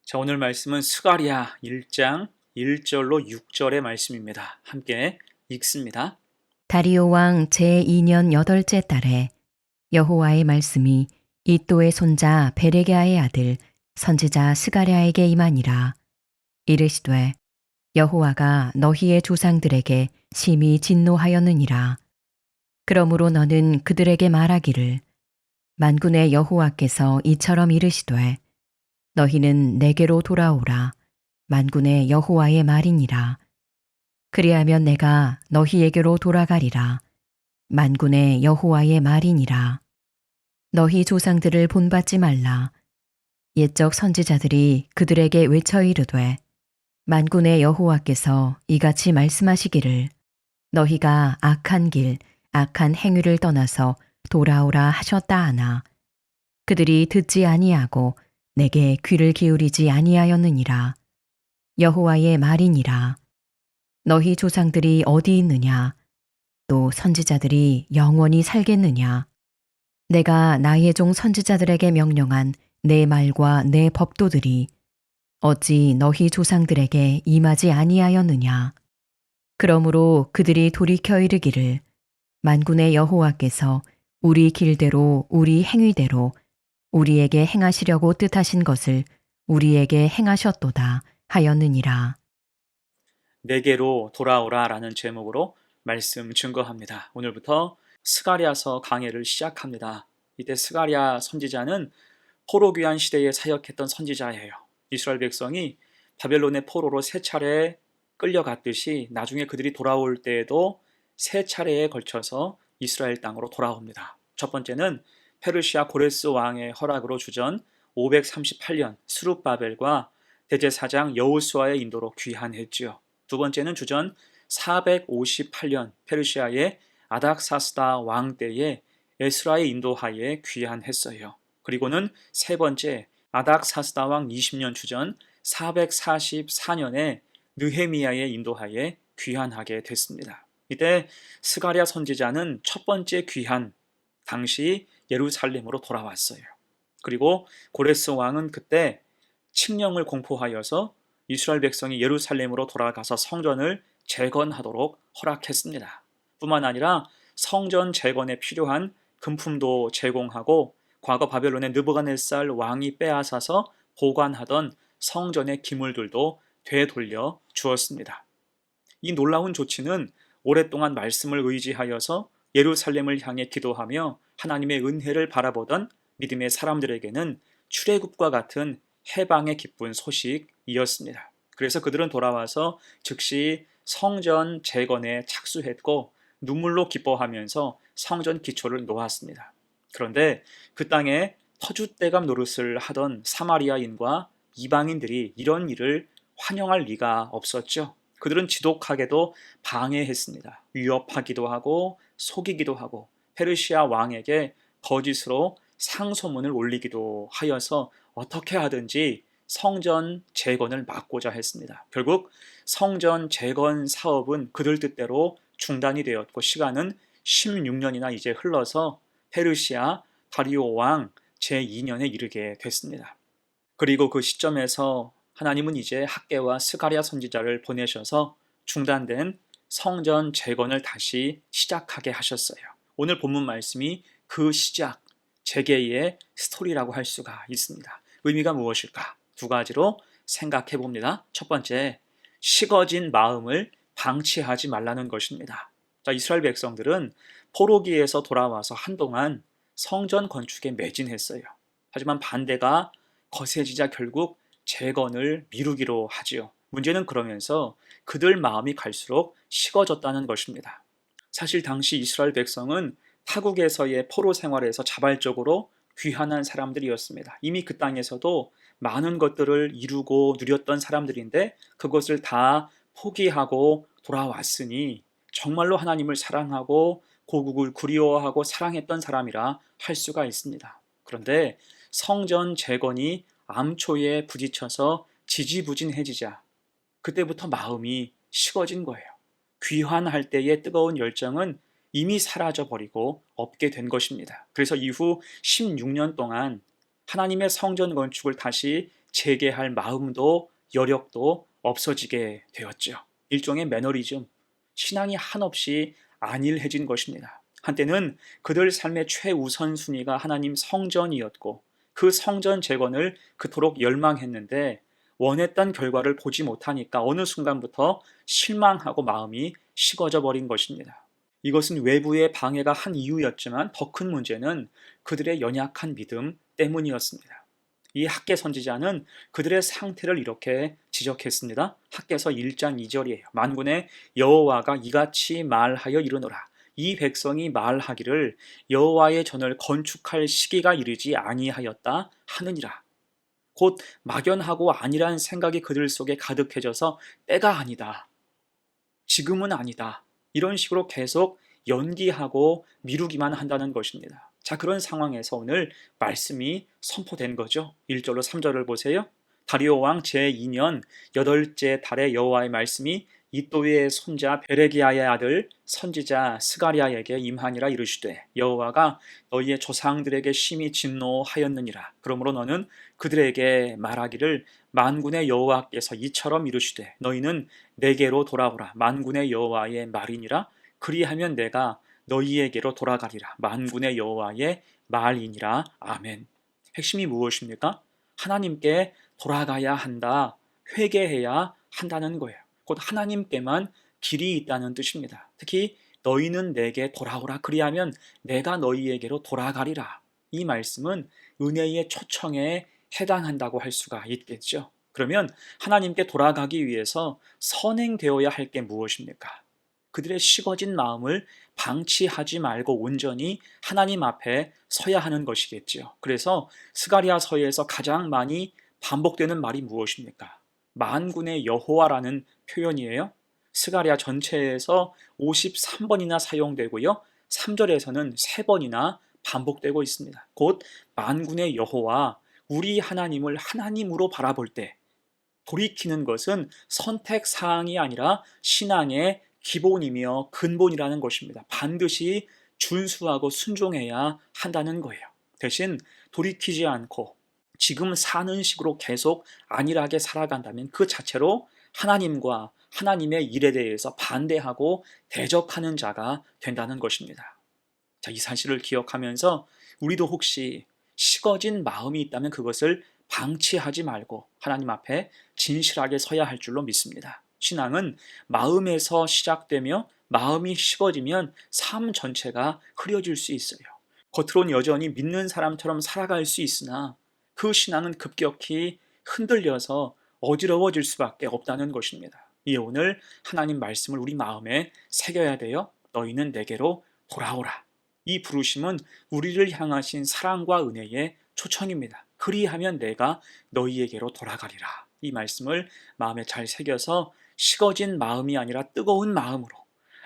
자, 오늘 말씀은 스가랴 1장 1절로 6절의 말씀입니다. 함께 읽습니다. 다리오 왕 제2년 여덟째 달에 여호와의 말씀이 이또의 손자 베레게아의 아들 선지자 스가랴에게 임하니라. 이르시되 여호와가 너희의 조상들에게 심히 진노하였느니라. 그러므로 너는 그들에게 말하기를 만군의 여호와께서 이처럼 이르시되 너희는 내게로 돌아오라. 만군의 여호와의 말이니라. 그리하면 내가 너희에게로 돌아가리라. 만군의 여호와의 말이니라. 너희 조상들을 본받지 말라. 옛적 선지자들이 그들에게 외쳐 이르되 만군의 여호와께서 이같이 말씀하시기를 너희가 악한 길, 악한 행위를 떠나서 돌아오라 하셨다 하나 그들이 듣지 아니하고 내게 귀를 기울이지 아니하였느니라. 여호와의 말이니라. 너희 조상들이 어디 있느냐? 또 선지자들이 영원히 살겠느냐? 내가 나의 종 선지자들에게 명령한 내 말과 내 법도들이 어찌 너희 조상들에게 임하지 아니하였느냐? 그러므로 그들이 돌이켜 이르기를 만군의 여호와께서 우리 길대로 우리 행위대로 우리에게 행하시려고 뜻하신 것을 우리에게 행하셨도다 하였느니라. 내게로 돌아오라 라는 제목으로 말씀 증거합니다. 오늘부터 스가랴서 강해를 시작합니다. 이때 스가랴 선지자는 포로 귀환 시대에 사역했던 선지자예요. 이스라엘 백성이 바벨론의 포로로 세 차례 끌려갔듯이 나중에 그들이 돌아올 때에도 세 차례에 걸쳐서 이스라엘 땅으로 돌아옵니다. 첫 번째는 페르시아 고레스 왕의 허락으로 주전 538년 스룹바벨과 대제사장 여호수아의 인도로 귀환했지요. 두 번째는 주전 458년 페르시아의 아닥사스다 왕 때에 에스라의 인도하에 귀환했어요. 그리고는 세 번째 아닥사스다 왕 20년 주전 444년에 느헤미야의 인도하에 귀환하게 됐습니다. 이때 스가랴 선지자는 첫 번째 귀환 당시 예루살렘으로 돌아왔어요. 그리고 고레스 왕은 그때 칙령을 공포하여서 이스라엘 백성이 예루살렘으로 돌아가서 성전을 재건하도록 허락했습니다. 뿐만 아니라 성전 재건에 필요한 금품도 제공하고 과거 바벨론의 느부갓네살 왕이 빼앗아서 보관하던 성전의 기물들도 되돌려 주었습니다. 이 놀라운 조치는 오랫동안 말씀을 의지하여서 예루살렘을 향해 기도하며 하나님의 은혜를 바라보던 믿음의 사람들에게는 출애굽과 같은 해방의 기쁜 소식이었습니다. 그래서 그들은 돌아와서 즉시 성전 재건에 착수했고 눈물로 기뻐하면서 성전 기초를 놓았습니다. 그런데 그 땅에 터줏대감 노릇을 하던 사마리아인과 이방인들이 이런 일을 환영할 리가 없었죠. 그들은 지독하게도 방해했습니다. 위협하기도 하고 속이기도 하고 페르시아 왕에게 거짓으로 상소문을 올리기도 하여서 어떻게 하든지 성전 재건을 막고자 했습니다. 결국 성전 재건 사업은 그들 뜻대로 중단이 되었고 시간은 16년이나 이제 흘러서 페르시아 다리오 왕 제2년에 이르게 됐습니다. 그리고 그 시점에서 하나님은 이제 학개와 스가랴 선지자를 보내셔서 중단된 성전 재건을 다시 시작하게 하셨어요. 오늘 본문 말씀이 그 시작, 재개의 스토리라고 할 수가 있습니다. 의미가 무엇일까? 두 가지로 생각해 봅니다. 첫 번째, 식어진 마음을 방치하지 말라는 것입니다. 자, 이스라엘 백성들은 포로기에서 돌아와서 한동안 성전 건축에 매진했어요. 하지만 반대가 거세지자 결국 재건을 미루기로 하지요. 문제는 그러면서 그들 마음이 갈수록 식어졌다는 것입니다. 사실 당시 이스라엘 백성은 타국에서의 포로 생활에서 자발적으로 귀환한 사람들이었습니다. 이미 그 땅에서도 많은 것들을 이루고 누렸던 사람들인데 그것을 다 포기하고 돌아왔으니 정말로 하나님을 사랑하고 고국을 그리워하고 사랑했던 사람이라 할 수가 있습니다. 그런데 성전 재건이 암초에 부딪혀서 지지부진해지자 그때부터 마음이 식어진 거예요. 귀환할 때의 뜨거운 열정은 이미 사라져버리고 없게 된 것입니다. 그래서 이후 16년 동안 하나님의 성전 건축을 다시 재개할 마음도 여력도 없어지게 되었죠. 일종의 매너리즘, 신앙이 한없이 안일해진 것입니다. 한때는 그들 삶의 최우선순위가 하나님 성전이었고 그 성전 재건을 그토록 열망했는데 원했던 결과를 보지 못하니까 어느 순간부터 실망하고 마음이 식어져 버린 것입니다. 이것은 외부의 방해가 한 이유였지만 더 큰 문제는 그들의 연약한 믿음 때문이었습니다. 이 학개 선지자는 그들의 상태를 이렇게 지적했습니다. 학개서 1장 2절이에요. 만군의 여호와가 이같이 말하여 이르노라. 이 백성이 말하기를 여호와의 전을 건축할 시기가 이르지 아니하였다 하느니라. 곧 막연하고 아니란 생각이 그들 속에 가득해져서 때가 아니다, 지금은 아니다, 이런 식으로 계속 연기하고 미루기만 한다는 것입니다. 자, 그런 상황에서 오늘 말씀이 선포된 거죠. 1절로 3절을 보세요. 다리오 왕 제2년 8째 달에 여호와의 말씀이 이또의 손자 베레기야의 아들 선지자 스가랴에게 임하니라. 이르시되 여호와가 너희의 조상들에게 심히 진노하였느니라. 그러므로 너는 그들에게 말하기를 만군의 여호와께서 이처럼 이르시되 너희는 내게로 돌아오라. 만군의 여호와의 말이니라. 그리하면 내가 너희에게로 돌아가리라. 만군의 여호와의 말이니라. 아멘. 핵심이 무엇입니까? 하나님께 돌아가야 한다, 회개해야 한다는 거예요. 곧 하나님께만 길이 있다는 뜻입니다. 특히 너희는 내게 돌아오라. 그리하면 내가 너희에게로 돌아가리라. 이 말씀은 은혜의 초청에 해당한다고 할 수가 있겠죠. 그러면 하나님께 돌아가기 위해서 선행되어야 할 게 무엇입니까? 그들의 식어진 마음을 방치하지 말고 온전히 하나님 앞에 서야 하는 것이겠지요. 그래서 스가랴서에서 가장 많이 반복되는 말이 무엇입니까? 만군의 여호와라는 표현이에요. 스가랴 전체에서 53번이나 사용되고요. 3절에서는 3번이나 반복되고 있습니다. 곧 만군의 여호와, 우리 하나님을 하나님으로 바라볼 때 돌이키는 것은 선택사항이 아니라 신앙의 기본이며 근본이라는 것입니다. 반드시 준수하고 순종해야 한다는 거예요. 대신 돌이키지 않고 지금 사는 식으로 계속 안일하게 살아간다면 그 자체로 하나님과 하나님의 일에 대해서 반대하고 대적하는 자가 된다는 것입니다. 자, 이 사실을 기억하면서 우리도 혹시 식어진 마음이 있다면 그것을 방치하지 말고 하나님 앞에 진실하게 서야 할 줄로 믿습니다. 신앙은 마음에서 시작되며 마음이 식어지면 삶 전체가 흐려질 수 있어요. 겉으론 여전히 믿는 사람처럼 살아갈 수 있으나 그 신앙은 급격히 흔들려서 어지러워질 수밖에 없다는 것입니다. 이 오늘 하나님 말씀을 우리 마음에 새겨야 돼요. 너희는 내게로 돌아오라. 이 부르심은 우리를 향하신 사랑과 은혜의 초청입니다. 그리하면 내가 너희에게로 돌아가리라. 이 말씀을 마음에 잘 새겨서 식어진 마음이 아니라 뜨거운 마음으로,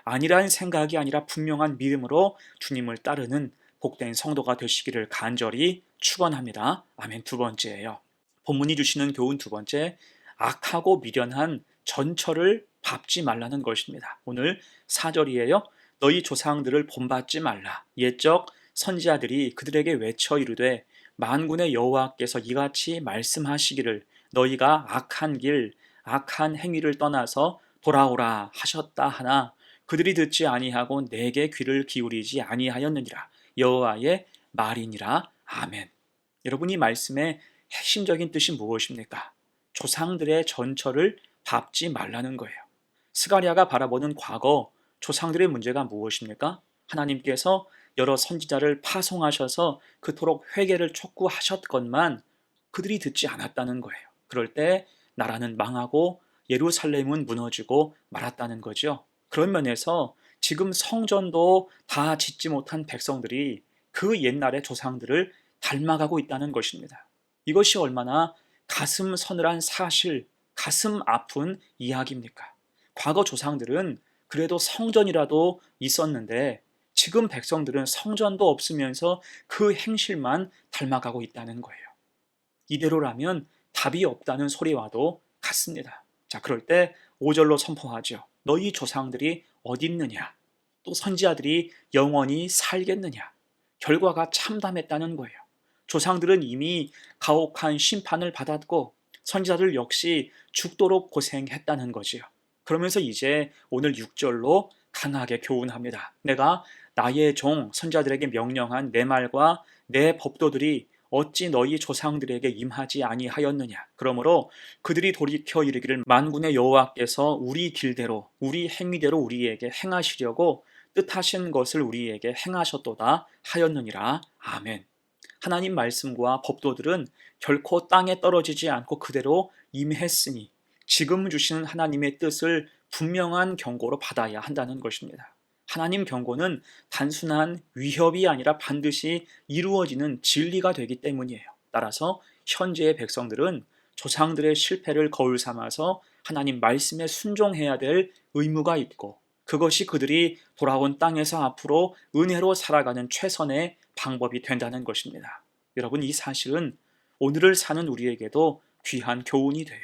아니란 생각이 아니라 분명한 믿음으로 주님을 따르는 복된 성도가 되시기를 간절히 축원합니다. 아멘. 두 번째예요. 본문이 주시는 교훈 두 번째, 악하고 미련한 전철을 밟지 말라는 것입니다. 오늘 4절이에요. 너희 조상들을 본받지 말라. 옛적 선지자들이 그들에게 외쳐 이르되 만군의 여호와께서 이같이 말씀하시기를 너희가 악한 길, 악한 행위를 떠나서 돌아오라 하셨다 하나 그들이 듣지 아니하고 내게 귀를 기울이지 아니하였느니라. 여호와의 말이니라. 아멘. 여러분, 이 말씀의 핵심적인 뜻이 무엇입니까? 조상들의 전철을 밟지 말라는 거예요. 스가랴가 바라보는 과거 조상들의 문제가 무엇입니까? 하나님께서 여러 선지자를 파송하셔서 그토록 회개를 촉구하셨건만 그들이 듣지 않았다는 거예요. 그럴 때 나라는 망하고 예루살렘은 무너지고 말았다는 거죠. 그런 면에서 지금 성전도 다 짓지 못한 백성들이 그 옛날의 조상들을 닮아가고 있다는 것입니다. 이것이 얼마나 가슴 서늘한 사실, 가슴 아픈 이야기입니까? 과거 조상들은 그래도 성전이라도 있었는데 지금 백성들은 성전도 없으면서 그 행실만 닮아가고 있다는 거예요. 이대로라면 답이 없다는 소리와도 같습니다. 자, 그럴 때 5절로 선포하죠. 너희 조상들이 어디 있느냐? 또 선지자들이 영원히 살겠느냐? 결과가 참담했다는 거예요. 조상들은 이미 가혹한 심판을 받았고 선지자들 역시 죽도록 고생했다는 거지요. 그러면서 이제 오늘 6절로 강하게 교훈합니다. 내가 나의 종 선지자들에게 명령한 내 말과 내 법도들이 어찌 너희 조상들에게 임하지 아니하였느냐. 그러므로 그들이 돌이켜 이르기를 만군의 여호와께서 우리 길대로 우리 행위대로 우리에게 행하시려고 뜻하신 것을 우리에게 행하셨도다 하였느니라. 아멘. 하나님 말씀과 법도들은 결코 땅에 떨어지지 않고 그대로 임했으니 지금 주시는 하나님의 뜻을 분명한 경고로 받아야 한다는 것입니다. 하나님 경고는 단순한 위협이 아니라 반드시 이루어지는 진리가 되기 때문이에요. 따라서 현재의 백성들은 조상들의 실패를 거울 삼아서 하나님 말씀에 순종해야 될 의무가 있고, 그것이 그들이 돌아온 땅에서 앞으로 은혜로 살아가는 최선의 방법이 된다는 것입니다. 여러분, 이 사실은 오늘을 사는 우리에게도 귀한 교훈이 돼요.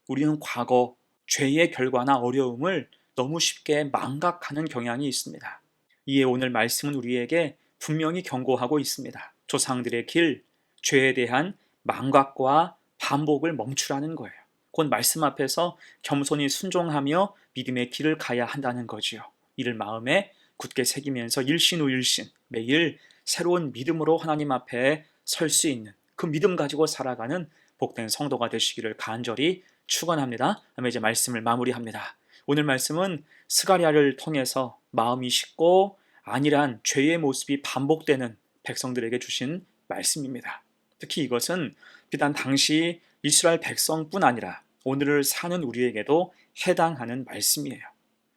우리는 과거 죄의 결과나 어려움을 너무 쉽게 망각하는 경향이 있습니다. 이에 오늘 말씀은 우리에게 분명히 경고하고 있습니다. 조상들의 길, 죄에 대한 망각과 반복을 멈추라는 거예요. 곧 말씀 앞에서 겸손히 순종하며 믿음의 길을 가야 한다는 거지요. 이를 마음에 굳게 새기면서 일신 후 일신 매일 새로운 믿음으로 하나님 앞에 설 수 있는 그 믿음 가지고 살아가는 복된 성도가 되시기를 간절히 축원합니다. 그러면 이제 말씀을 마무리합니다. 오늘 말씀은 스가랴를 통해서 마음이 식고 안일한 죄의 모습이 반복되는 백성들에게 주신 말씀입니다. 특히 이것은 비단 당시 이스라엘 백성뿐 아니라 오늘을 사는 우리에게도 해당하는 말씀이에요.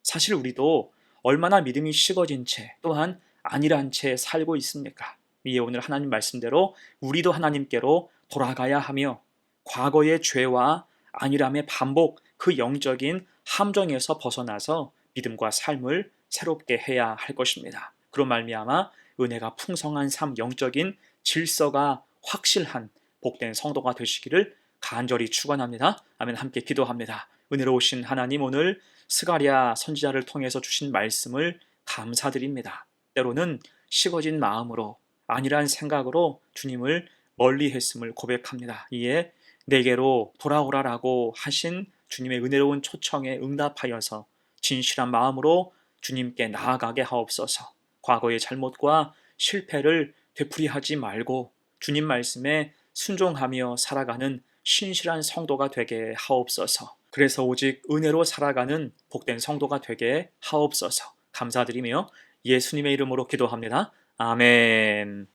사실 우리도 얼마나 믿음이 식어진 채 또한 안일한 채 살고 있습니까? 이에 오늘 하나님 말씀대로 우리도 하나님께로 돌아가야 하며 과거의 죄와 안일함의 반복, 그 영적인 함정에서 벗어나서 믿음과 삶을 새롭게 해야 할 것입니다. 그로 말미암아 은혜가 풍성한 삶, 영적인 질서가 확실한 복된 성도가 되시기를 간절히 축원합니다. 아멘. 함께 기도합니다. 은혜로우신 하나님, 오늘 스가랴 선지자를 통해서 주신 말씀을 감사드립니다. 때로는 식어진 마음으로 안일한 생각으로 주님을 멀리했음을 고백합니다. 이에 내게로 돌아오라라고 하신 주님의 은혜로운 초청에 응답하여서 진실한 마음으로 주님께 나아가게 하옵소서. 과거의 잘못과 실패를 되풀이하지 말고 주님 말씀에 순종하며 살아가는 신실한 성도가 되게 하옵소서. 그래서 오직 은혜로 살아가는 복된 성도가 되게 하옵소서. 감사드리며 예수님의 이름으로 기도합니다. 아멘.